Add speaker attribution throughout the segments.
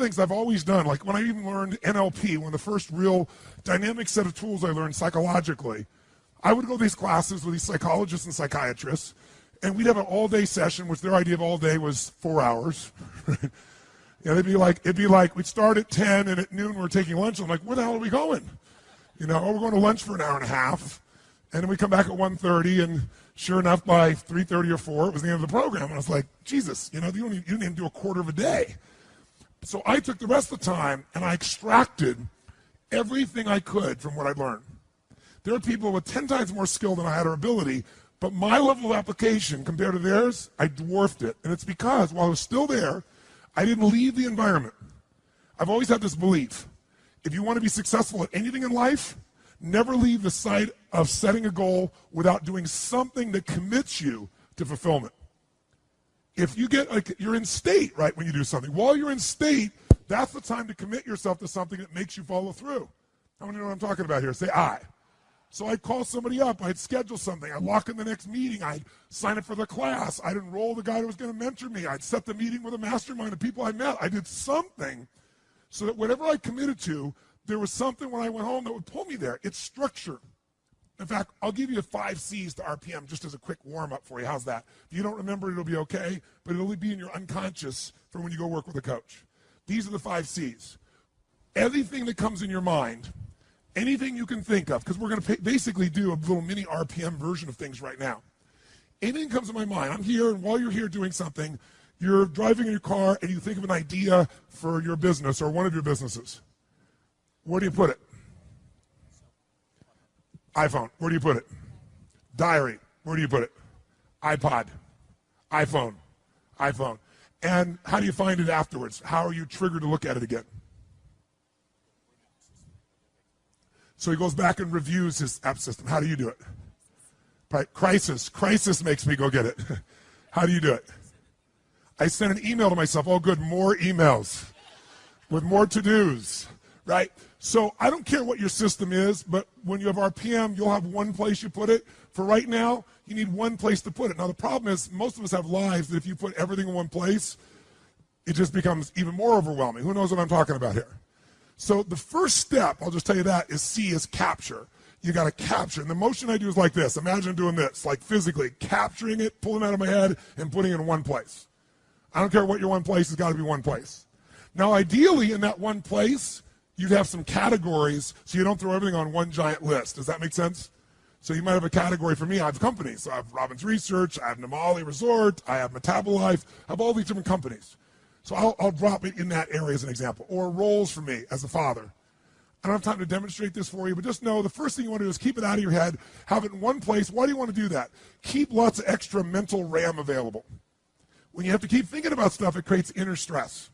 Speaker 1: the things I've always done, like when I even learned NLP, one of the first real dynamic set of tools I learned psychologically, I would go to these classes with these psychologists and psychiatrists, and we'd have an all-day session, which their idea of all day was 4 hours. It'd be like we'd start at 10, and at noon we're taking lunch. I'm like, where the hell are we going? We're going to lunch for an hour and a half, and then we come back at 1:30, and sure enough, by 3:30 or 4, it was the end of the program. And I was like, Jesus, you didn't even do a quarter of a day. So I took the rest of the time, and I extracted everything I could from what I'd learned. There are people with 10 times more skill than I had or ability, but my level of application compared to theirs, I dwarfed it. And it's because while I was still there, I didn't leave the environment. I've always had this belief. If you want to be successful at anything in life, never leave the sight of setting a goal without doing something that commits you to fulfillment. If you you're in state, right, when you do something. While you're in state, that's the time to commit yourself to something that makes you follow through. How many know what I'm talking about here? Say I. So I'd call somebody up, I'd schedule something, I'd lock in the next meeting, I'd sign up for the class, I'd enroll the guy who was going to mentor me, I'd set the meeting with a mastermind of people I met. I did something so that whatever I committed to, there was something when I went home that would pull me there. It's structure. In fact, I'll give you 5 C's to RPM just as a quick warm-up for you. How's that? If you don't remember it, it'll be okay, but it'll be in your unconscious for when you go work with a coach. These are the 5 C's. Everything that comes in your mind, anything you can think of, because we're going to basically do a little mini RPM version of things right now. Anything comes to my mind, I'm here, and while you're here doing something, you're driving in your car, and you think of an idea for your business or one of your businesses. Where do you put it? iPhone. Where do you put it? Diary. Where do you put it? iPod. iPhone. iPhone. And how do you find it afterwards? How are you triggered to look at it again? So he goes back and reviews his app system. How do you do it? Right. Crisis. Crisis makes me go get it. How do you do it? I send an email to myself. Oh, good, more emails with more to-dos, right? So I don't care what your system is, but when you have RPM, you'll have one place you put it. For right now, you need one place to put it. Now, the problem is most of us have lives that if you put everything in one place, it just becomes even more overwhelming. Who knows what I'm talking about here? So the first step, I'll just tell you that, is C, is capture. You got to capture. And the motion I do is like this. Imagine doing this, like physically capturing it, pulling it out of my head, and putting it in one place. I don't care what your one place, it's got to be one place. Now, ideally, in that one place, you'd have some categories so you don't throw everything on one giant list. Does that make sense? So you might have a category. For me, I have companies. So I have Robbins Research, I have Namali Resort, I have Metabolife, I have all these different companies. So I'll drop it in that area as an example. Or roles for me as a father. I don't have time to demonstrate this for you, but just know the first thing you want to do is keep it out of your head, have it in one place. Why do you want to do that? Keep lots of extra mental RAM available. When you have to keep thinking about stuff, it creates inner stress.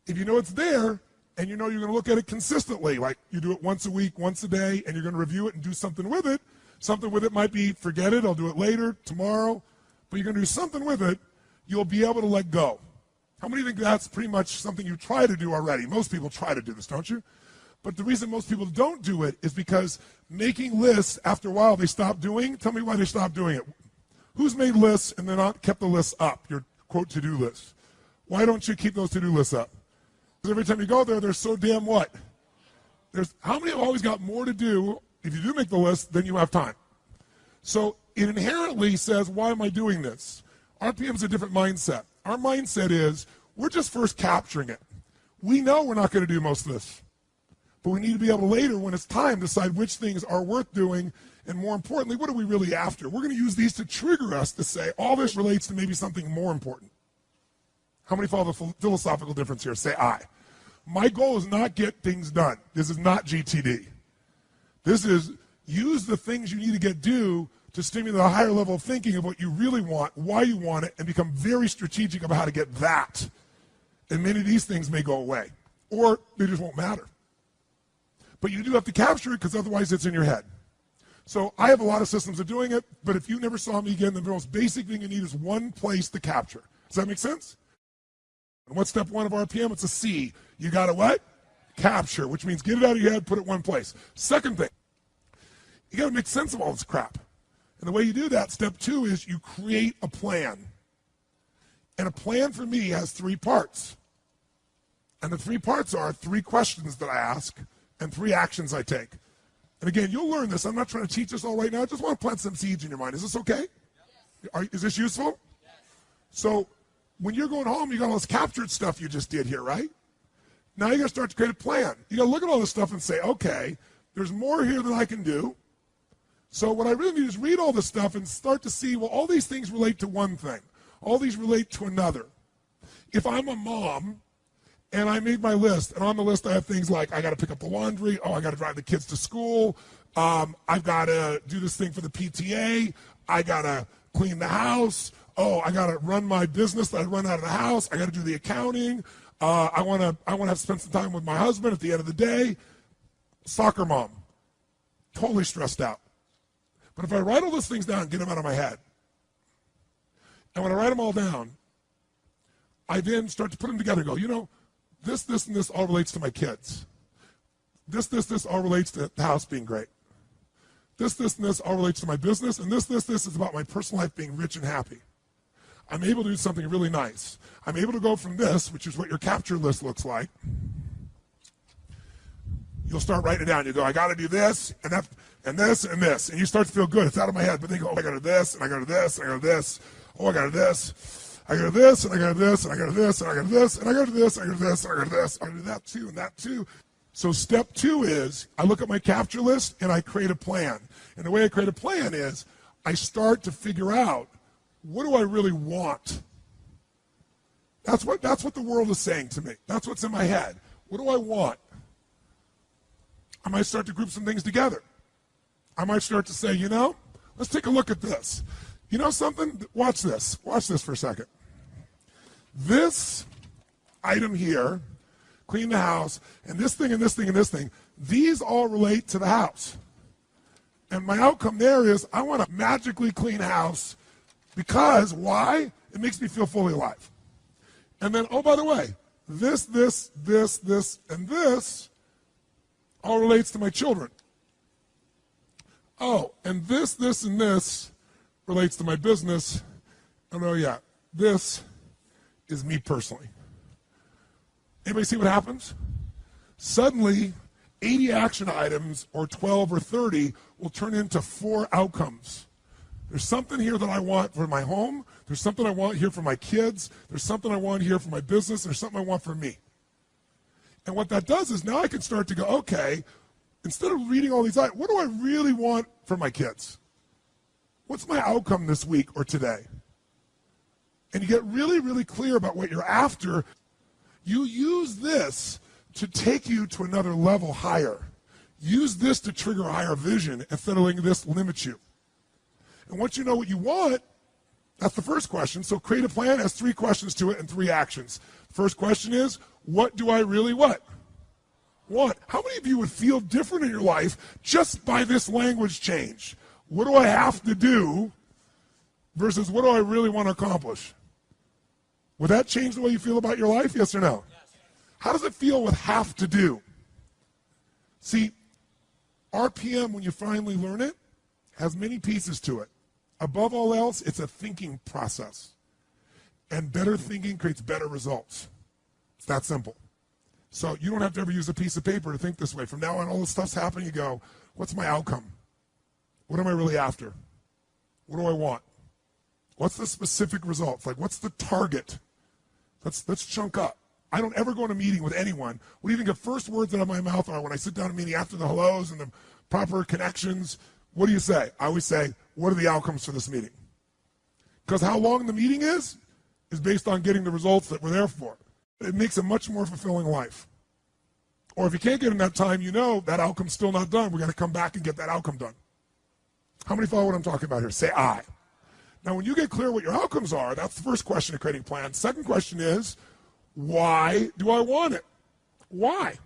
Speaker 1: If you know it's there, and you know you're going to look at it consistently, like you do it once a week, once a day, and you're going to review it and do something with it. Something with it might be, forget it, I'll do it later, tomorrow, but you're going to do something with it, you'll be able to let go. How many think that's pretty much something you try to do already? Most people try to do this, don't you? But the reason most people don't do it is because making lists, after a while, they stop doing. Tell me why they stop doing it. Who's made lists and they're not kept the lists up, your, quote, to-do list? Why don't you keep those to-do lists up? Because every time you go there, they're so damn what? How many have always got more to do, if you do make the list, than you have time? So it inherently says, why am I doing this? RPM is a different mindset. Our mindset is, we're just first capturing it. We know we're not going to do most of this. But we need to be able to later, when it's time, decide which things are worth doing, and more importantly, what are we really after? We're going to use these to trigger us to say, all this relates to maybe something more important. How many follow the philosophical difference here? Say I. My goal is not get things done. This is not GTD. This is use the things you need to get due to stimulate a higher level of thinking of what you really want, why you want it, and become very strategic about how to get that. And many of these things may go away, or they just won't matter. But you do have to capture it, because otherwise it's in your head. So I have a lot of systems of doing it, but if you never saw me again, the most basic thing you need is one place to capture. Does that make sense? And what's step 1 of RPM? It's a C. You got to what? Capture, which means get it out of your head, put it in one place. Second thing, you got to make sense of all this crap. And the way you do that, step 2, is you create a plan. And a plan for me has 3 parts. And the 3 parts are 3 questions that I ask and 3 actions I take. And again, you'll learn this. I'm not trying to teach this all right now. I just want to plant some seeds in your mind. Is this okay? Is this useful? So when you're going home, you got all this captured stuff you just did here, right? Now you got to start to create a plan. You got to look at all this stuff and say, okay, there's more here than I can do. So what I really need is read all this stuff and start to see, well, all these things relate to one thing. All these relate to another. If I'm a mom and I made my list, and on the list I have things like I got to pick up the laundry, I got to drive the kids to school, I've got to do this thing for the PTA, I got to clean the house, I got to run my business that I run out of the house, I got to do the accounting, I want to have to spend some time with my husband at the end of the day. Soccer mom, totally stressed out. But if I write all those things down and get them out of my head, and when I write them all down, I then start to put them together and go, you know, this, and this all relates to my kids. This all relates to the house being great. This, and this all relates to my business. And this is about my personal life being rich and happy. I'm able to do something really nice. I'm able to go from this, which is what your capture list looks like. You'll start writing it down. You go, I got to do this, and that, and this, and this. And you start to feel good. It's out of my head. But then you go, I got to do this, and I got to do this, and I got to do this. I got to do this. I got to do this, and I got to do this, and I got to do this, and I got to do this, and I got to do this, and I got to do this, and I got to do this. I got to do that too, and that too. So step 2 is I look at my capture list, and I create a plan. And the way I create a plan is I start to figure out, what do I really want? That's what the world is saying to me. That's what's in my head. What do I want? I might start to group some things together. I might start to say, you know, let's take a look at this. You know something? Watch this. Watch this for a second. This item here, clean the house, and this thing, and this thing, and this thing, these all relate to the house. And my outcome there is I want a magically clean house because, why? It makes me feel fully alive. And then, oh, by the way, this, and this all relates to my children. Oh, and this, and this relates to my business. And oh yeah, this is me personally. Anybody see what happens? Suddenly, 80 action items or 12 or 30 will turn into 4 outcomes. There's something here that I want for my home. There's something I want here for my kids. There's something I want here for my business. There's something I want for me. And what that does is now I can start to go, okay, instead of reading all these items, what do I really want for my kids? What's my outcome this week or today? And you get really, really clear about what you're after. You use this to take you to another level higher. Use this to trigger a higher vision instead of letting this limit you. And once you know what you want, that's the first question. So create a plan has 3 questions to it and 3 actions. First question is, what do I really want? How many of you would feel different in your life just by this language change? What do I have to do versus what do I really want to accomplish? Would that change the way you feel about your life? Yes or no? Yes. How does it feel with have to do? See, RPM, when you finally learn it, has many pieces to it. Above all else, it's a thinking process. And better thinking creates better results. It's that simple. So you don't have to ever use a piece of paper to think this way. From now on, all this stuff's happening, you go, what's my outcome? What am I really after? What do I want? What's the specific results? Like, what's the target? Let's chunk up. I don't ever go in a meeting with anyone. What do you think the first words out of my mouth are when I sit down in a meeting after the hellos and the proper connections? What do you say? I always say, what are the outcomes for this meeting? Because how long the meeting is based on getting the results that we're there for. It makes a much more fulfilling life. Or if you can't get in that time, you know that outcome's still not done. We're going to come back and get that outcome done. How many follow what I'm talking about here? Say I. Now, when you get clear what your outcomes are, that's the first question of creating a plan. Second question is, why do I want it? Why?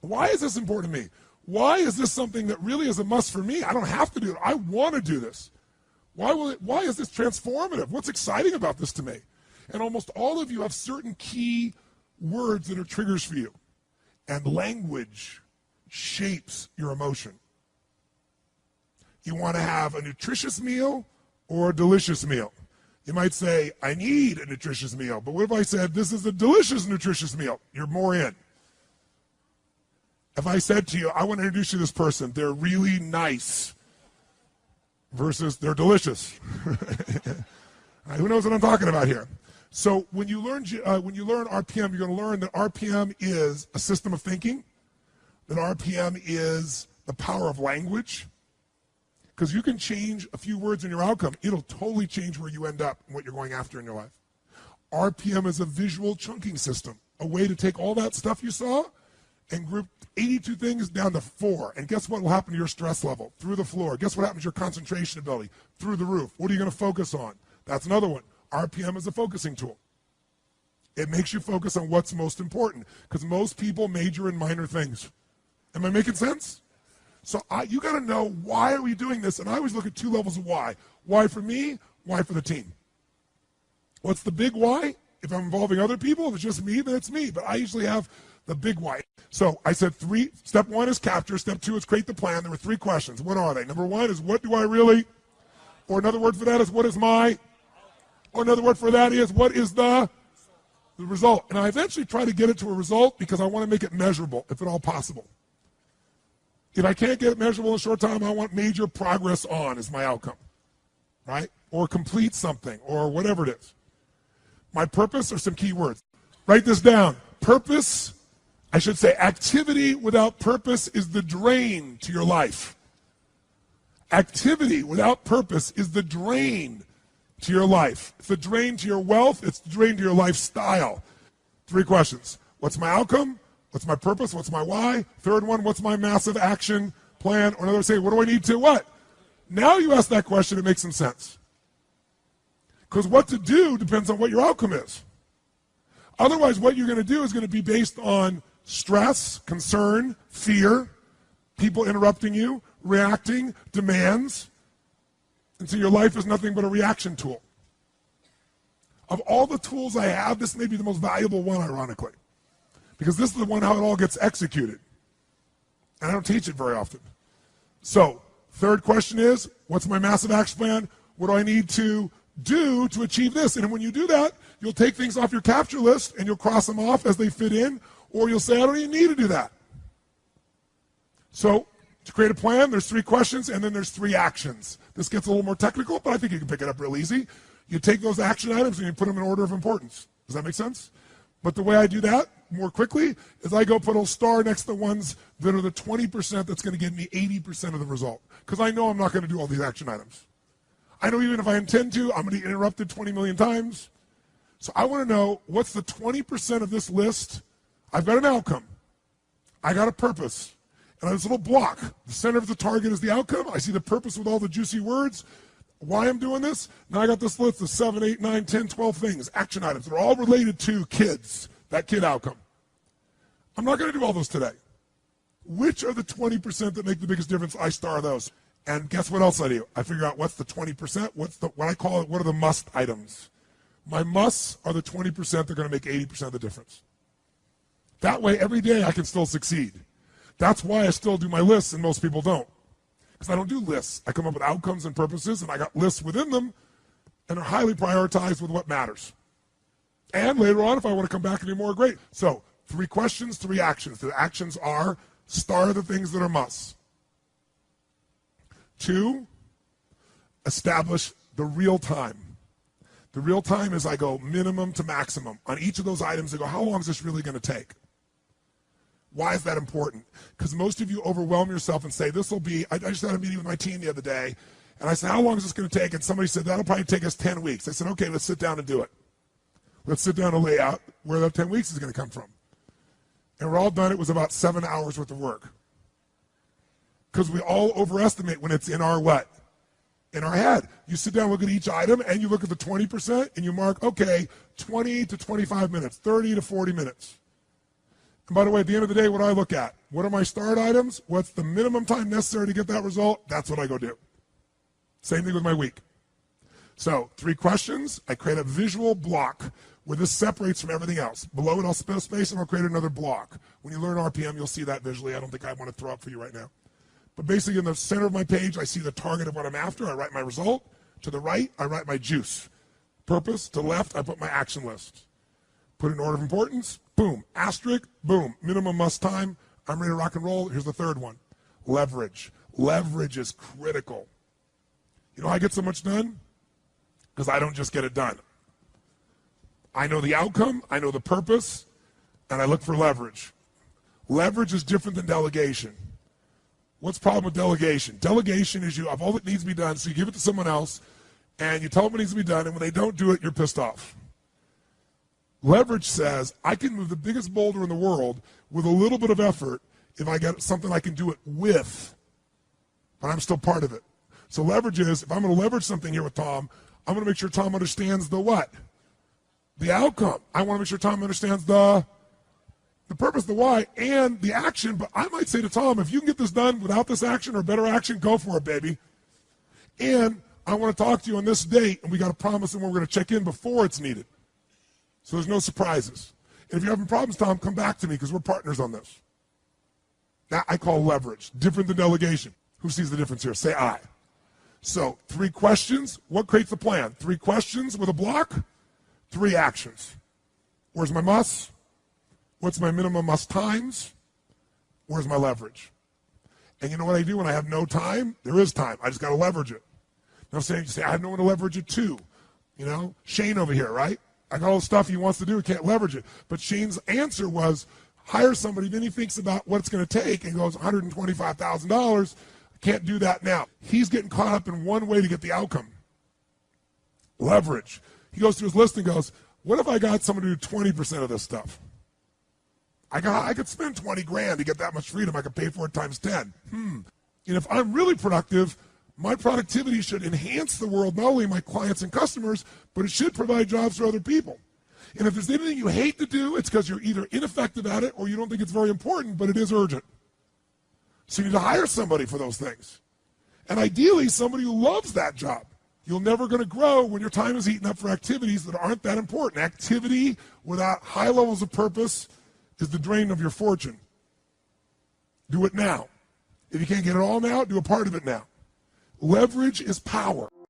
Speaker 1: Why is this important to me? Why is this something that really is a must for me? I don't have to do it. I want to do this. Why is this transformative? What's exciting about this to me? And almost all of you have certain key words that are triggers for you. And language shapes your emotion. You want to have a nutritious meal or a delicious meal. You might say, I need a nutritious meal. But what if I said, this is a delicious, nutritious meal? You're more in. If I said to you, I want to introduce you to this person, they're really nice, versus they're delicious. Who knows what I'm talking about here? So when you learn RPM, you're going to learn that RPM is a system of thinking, that RPM is the power of language, because you can change a few words in your outcome. It'll totally change where you end up and what you're going after in your life. RPM is a visual chunking system, a way to take all that stuff you saw and group 82 things down to 4. And guess what will happen to your stress level? Through the floor. Guess what happens to your concentration ability? Through the roof. What are you going to focus on? That's another one. RPM is a focusing tool. It makes you focus on what's most important, because most people major in minor things. Am I making sense? So you got to know, why are we doing this? And I always look at 2 levels of why. Why for me? Why for the team? What's the big why? If I'm involving other people, if it's just me, then it's me. But I usually have the big why. So I said 3. Step 1 is capture. Step 2 is create the plan. There were 3 questions. What are they? Number 1 is, what do I really? Or another word for that is, what is my? Or another word for that is, what is the result? And I eventually try to get it to a result because I want to make it measurable, if at all possible. If I can't get it measurable in a short time, I want major progress on as my outcome, right? Or complete something, or whatever it is. My purpose are some key words. Write this down. Purpose, I should say, activity without purpose is the drain to your life. Activity without purpose is the drain to your life. It's the drain to your wealth. It's the drain to your lifestyle. 3 questions. What's my outcome? What's my purpose? What's my why? 3rd one, what's my massive action plan? Or another, say, what do I need to what? Now you ask that question, it makes some sense. Because what to do depends on what your outcome is. Otherwise, what you're going to do is going to be based on stress, concern, fear, people interrupting you, reacting, demands. And so your life is nothing but a reaction tool. Of all the tools I have, this may be the most valuable one, ironically. Because this is the one how it all gets executed. And I don't teach it very often. So, 3rd question is, what's my massive action plan? What do I need to do to achieve this? And when you do that, you'll take things off your capture list and you'll cross them off as they fit in, or you'll say, I don't even need to do that. So, to create a plan, there's 3 questions, and then there's 3 actions. This gets a little more technical, but I think you can pick it up real easy. You take those action items and you put them in order of importance. Does that make sense? But the way I do that more quickly is I go put a star next to the ones that are the 20% that's going to give me 80% of the result. Because I know I'm not going to do all these action items. I know even if I intend to, I'm going to get interrupted 20 million times. So I want to know, what's the 20% of this list? I've got an outcome. I got a purpose. And on this little block, the center of the target is the outcome. I see the purpose with all the juicy words. Why I'm doing this? Now I got this list of 7, 8, 9, 10, 12 things, action items. They're all related to kids, that kid outcome. I'm not going to do all those today. Which are the 20% that make the biggest difference? I star those. And guess what else I do? I figure out what's the 20%, what I call it, what are the must items? My musts are the 20% that are going to make 80% of the difference. That way, every day I can still succeed. That's why I still do my lists and most people don't. Because I don't do lists. I come up with outcomes and purposes, and I got lists within them, and they're highly prioritized with what matters. And later on, if I want to come back and do more, great. So, 3 questions, 3 actions. The actions are, star the things that are musts. 2, establish the real time. The real time is I go minimum to maximum. On each of those items, I go, how long is this really going to take? Why is that important? Because most of you overwhelm yourself and say, this will be, I just had a meeting with my team the other day, and I said, how long is this going to take? And somebody said, that'll probably take us 10 weeks. I said, okay, let's sit down and do it. Let's sit down and lay out where that 10 weeks is going to come from. And we're all done. It was about 7 hours worth of work. Because we all overestimate when it's in our what? In our head. You sit down, look at each item, and you look at the 20%, and you mark, okay, 20 to 25 minutes, 30 to 40 minutes. And by the way, at the end of the day, what do I look at? What are my start items? What's the minimum time necessary to get that result? That's what I go do. Same thing with my week. So 3 questions. I create a visual block where this separates from everything else. Below it, I'll spell space, and I'll create another block. When you learn RPM, you'll see that visually. I don't think I want to throw up for you right now. But basically, in the center of my page, I see the target of what I'm after. I write my result. To the right, I write my juice. purpose. To the left, I put my action list. Put in order of importance, boom. Asterisk, boom. Minimum must time. I'm ready to rock and roll. Here's the third one. Leverage. Leverage is critical. You know how I get so much done? Because I don't just get it done. I know the outcome, I know the purpose, and I look for leverage. Leverage is different than delegation. What's the problem with delegation? Delegation is you have all that needs to be done, so you give it to someone else, and you tell them what needs to be done, and when they don't do it, you're pissed off. Leverage says, I can move the biggest boulder in the world with a little bit of effort if I get something I can do it with, but I'm still part of it. So leverage is, if I'm going to leverage something here with Tom, I'm going to make sure Tom understands the what? The outcome. I want to make sure Tom understands the purpose, the why, and the action. But I might say to Tom, if you can get this done without this action or better action, go for it, baby. And I want to talk to you on this date, and we got a promise, and we're going to check in before it's needed. So there's no surprises. And if you're having problems, Tom, come back to me because we're partners on this. That I call leverage, different than delegation. Who sees the difference here? Say I. So 3 questions. What creates the plan? 3 questions with a block, 3 actions. Where's my must? What's my minimum must times? Where's my leverage? And you know what I do when I have no time? There is time. I just got to leverage it. Now saying, you say, I have no one to leverage it to. You know, Shane over here, right? I got all the stuff he wants to do, can't leverage it. But Shane's answer was, hire somebody, then he thinks about what it's going to take and goes, $125,000. Can't do that now. He's getting caught up in one way to get the outcome. Leverage. He goes through his list and goes, what if I got someone to do 20% of this stuff? I could spend 20 grand to get that much freedom. I could pay for it times 10. And if I'm really productive, my productivity should enhance the world, not only my clients and customers, but it should provide jobs for other people. And if there's anything you hate to do, it's because you're either ineffective at it or you don't think it's very important, but it is urgent. So you need to hire somebody for those things. And ideally, somebody who loves that job. You're never going to grow when your time is eaten up for activities that aren't that important. Activity without high levels of purpose is the drain of your fortune. Do it now. If you can't get it all now, do a part of it now. Leverage is power.